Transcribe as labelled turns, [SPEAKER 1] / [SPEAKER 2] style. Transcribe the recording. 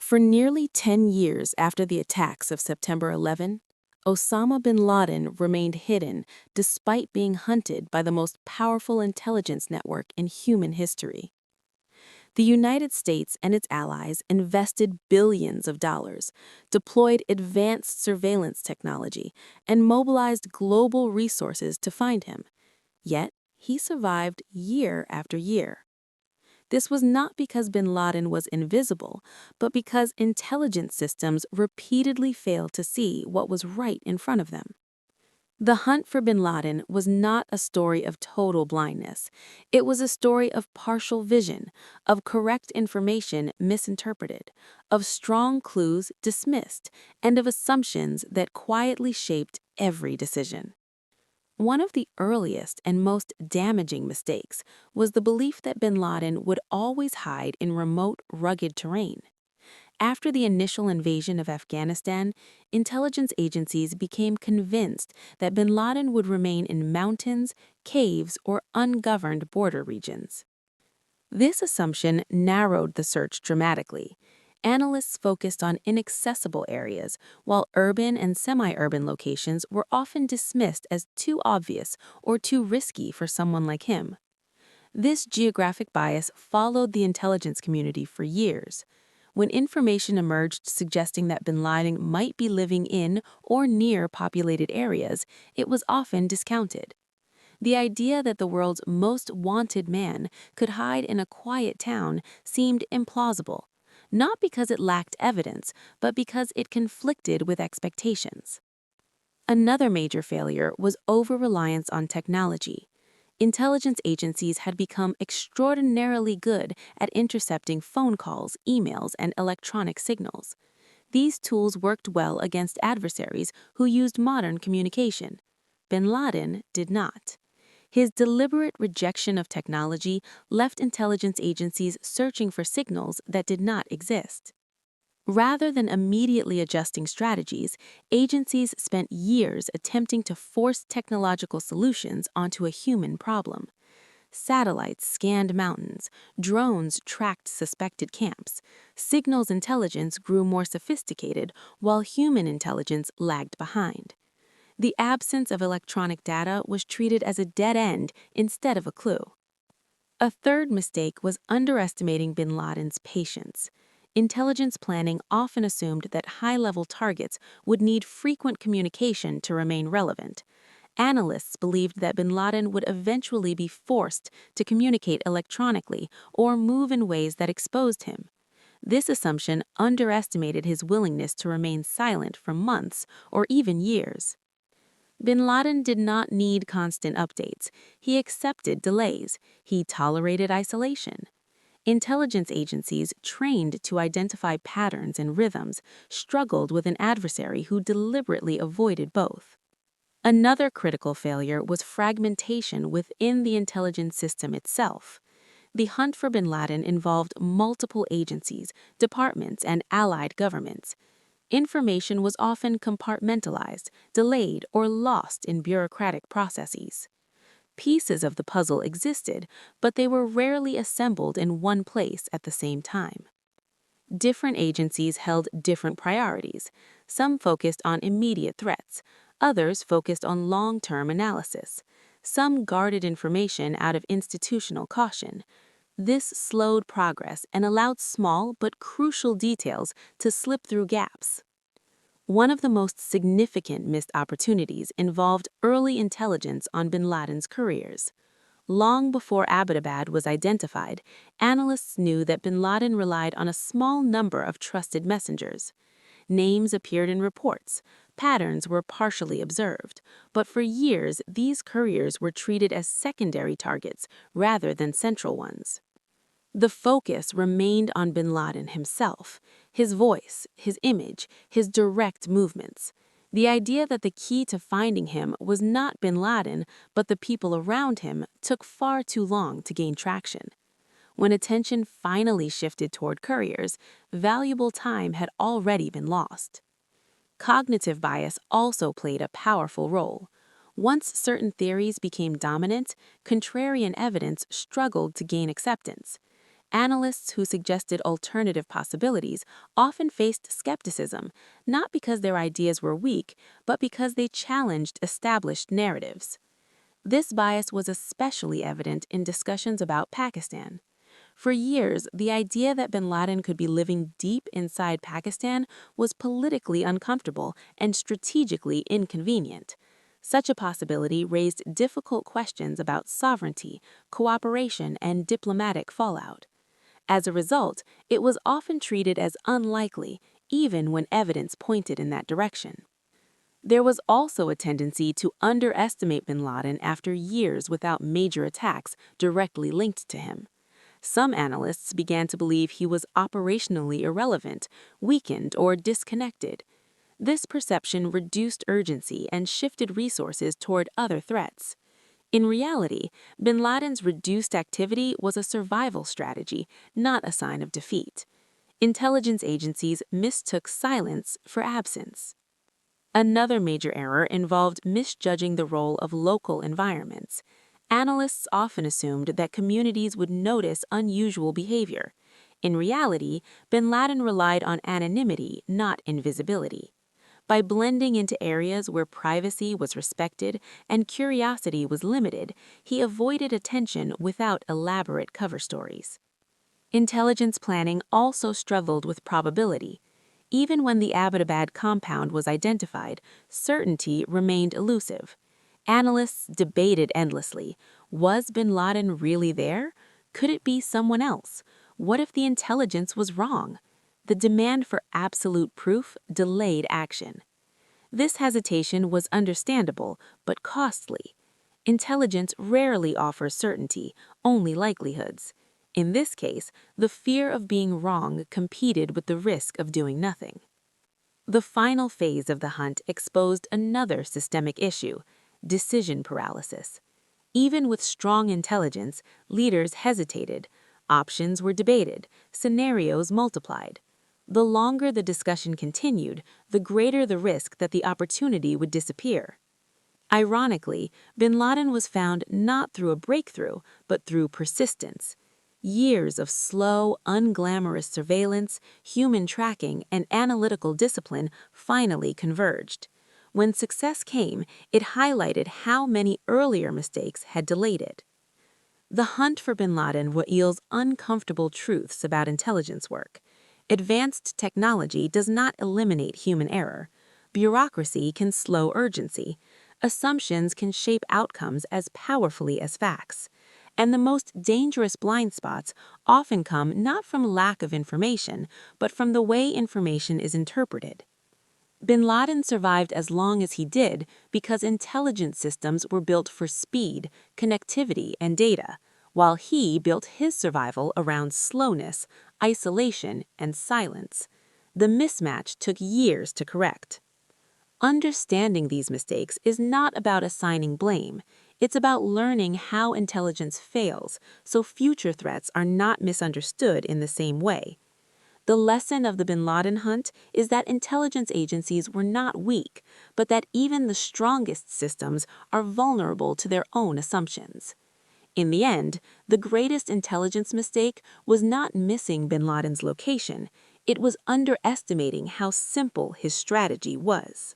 [SPEAKER 1] For nearly 10 years after the attacks of September 11, Osama bin Laden remained hidden despite being hunted by the most powerful intelligence network in human history. The United States and its allies invested billions of dollars, deployed advanced surveillance technology, and mobilized global resources to find him. Yet, he survived year after year. This was not because bin Laden was invisible, but because intelligence systems repeatedly failed to see what was right in front of them. The hunt for bin Laden was not a story of total blindness. It was a story of partial vision, of correct information misinterpreted, of strong clues dismissed, and of assumptions that quietly shaped every decision. One of the earliest and most damaging mistakes was the belief that bin Laden would always hide in remote, rugged terrain. After the initial invasion of Afghanistan, intelligence agencies became convinced that bin Laden would remain in mountains, caves, or ungoverned border regions. This assumption narrowed the search dramatically. Analysts focused on inaccessible areas, while urban and semi-urban locations were often dismissed as too obvious or too risky for someone like him. This geographic bias followed the intelligence community for years. When information emerged suggesting that bin Laden might be living in or near populated areas, it was often discounted. The idea that the world's most wanted man could hide in a quiet town seemed implausible, not because it lacked evidence, but because it conflicted with expectations. Another major failure was over-reliance on technology. Intelligence agencies had become extraordinarily good at intercepting phone calls, emails, and electronic signals. These tools worked well against adversaries who used modern communication. Bin Laden did not. His deliberate rejection of technology left intelligence agencies searching for signals that did not exist. Rather than immediately adjusting strategies, agencies spent years attempting to force technological solutions onto a human problem. Satellites scanned mountains, drones tracked suspected camps, signals intelligence grew more sophisticated while human intelligence lagged behind. The absence of electronic data was treated as a dead end instead of a clue. A third mistake was underestimating bin Laden's patience. Intelligence planning often assumed that high-level targets would need frequent communication to remain relevant. Analysts believed that bin Laden would eventually be forced to communicate electronically or move in ways that exposed him. This assumption underestimated his willingness to remain silent for months or even years. Bin Laden did not need constant updates. He accepted delays. He tolerated isolation. Intelligence agencies trained to identify patterns and rhythms struggled with an adversary who deliberately avoided both. Another critical failure was fragmentation within the intelligence system itself. The hunt for bin Laden involved multiple agencies, departments, and allied governments. Information was often compartmentalized, delayed, or lost in bureaucratic processes. Pieces of the puzzle existed, but they were rarely assembled in one place at the same time. Different agencies held different priorities. Some focused on immediate threats, others focused on long-term analysis. Some guarded information out of institutional caution. This slowed progress and allowed small but crucial details to slip through gaps. One of the most significant missed opportunities involved early intelligence on bin Laden's careers. Long before Abbottabad was identified, analysts knew that bin Laden relied on a small number of trusted messengers. Names appeared in reports, patterns were partially observed, but for years these couriers were treated as secondary targets rather than central ones. The focus remained on bin Laden himself, his voice, his image, his direct movements. The idea that the key to finding him was not bin Laden, but the people around him, took far too long to gain traction. When attention finally shifted toward couriers, valuable time had already been lost. Cognitive bias also played a powerful role. Once certain theories became dominant, contrarian evidence struggled to gain acceptance. Analysts who suggested alternative possibilities often faced skepticism, not because their ideas were weak, but because they challenged established narratives. This bias was especially evident in discussions about Pakistan. For years, the idea that bin Laden could be living deep inside Pakistan was politically uncomfortable and strategically inconvenient. Such a possibility raised difficult questions about sovereignty, cooperation, and diplomatic fallout. As a result, it was often treated as unlikely, even when evidence pointed in that direction. There was also a tendency to underestimate bin Laden after years without major attacks directly linked to him. Some analysts began to believe he was operationally irrelevant, weakened, or disconnected. This perception reduced urgency and shifted resources toward other threats. In reality, bin Laden's reduced activity was a survival strategy, not a sign of defeat. Intelligence agencies mistook silence for absence. Another major error involved misjudging the role of local environments. Analysts often assumed that communities would notice unusual behavior. In reality, bin Laden relied on anonymity, not invisibility. By blending into areas where privacy was respected and curiosity was limited, he avoided attention without elaborate cover stories. Intelligence planning also struggled with probability. Even when the Abbottabad compound was identified, certainty remained elusive. Analysts debated endlessly. Was bin Laden really there? Could it be someone else? What if the intelligence was wrong? The demand for absolute proof delayed action. This hesitation was understandable, but costly. Intelligence rarely offers certainty, only likelihoods. In this case, the fear of being wrong competed with the risk of doing nothing. The final phase of the hunt exposed another systemic issue: decision paralysis. Even with strong intelligence, leaders hesitated. Options were debated, scenarios multiplied. The longer the discussion continued, the greater the risk that the opportunity would disappear. Ironically, bin Laden was found not through a breakthrough, but through persistence. Years of slow, unglamorous surveillance, human tracking, and analytical discipline finally converged. When success came, it highlighted how many earlier mistakes had delayed it. The hunt for bin Laden reveals uncomfortable truths about intelligence work. Advanced technology does not eliminate human error. Bureaucracy can slow urgency. Assumptions can shape outcomes as powerfully as facts. And the most dangerous blind spots often come not from lack of information, but from the way information is interpreted. Bin Laden survived as long as he did because intelligence systems were built for speed, connectivity, and data, while he built his survival around slowness, isolation, and silence. The mismatch took years to correct. Understanding these mistakes is not about assigning blame. It's about learning how intelligence fails so future threats are not misunderstood in the same way. The lesson of the bin Laden hunt is that intelligence agencies were not weak, but that even the strongest systems are vulnerable to their own assumptions. In the end, the greatest intelligence mistake was not missing bin Laden's location, it was underestimating how simple his strategy was.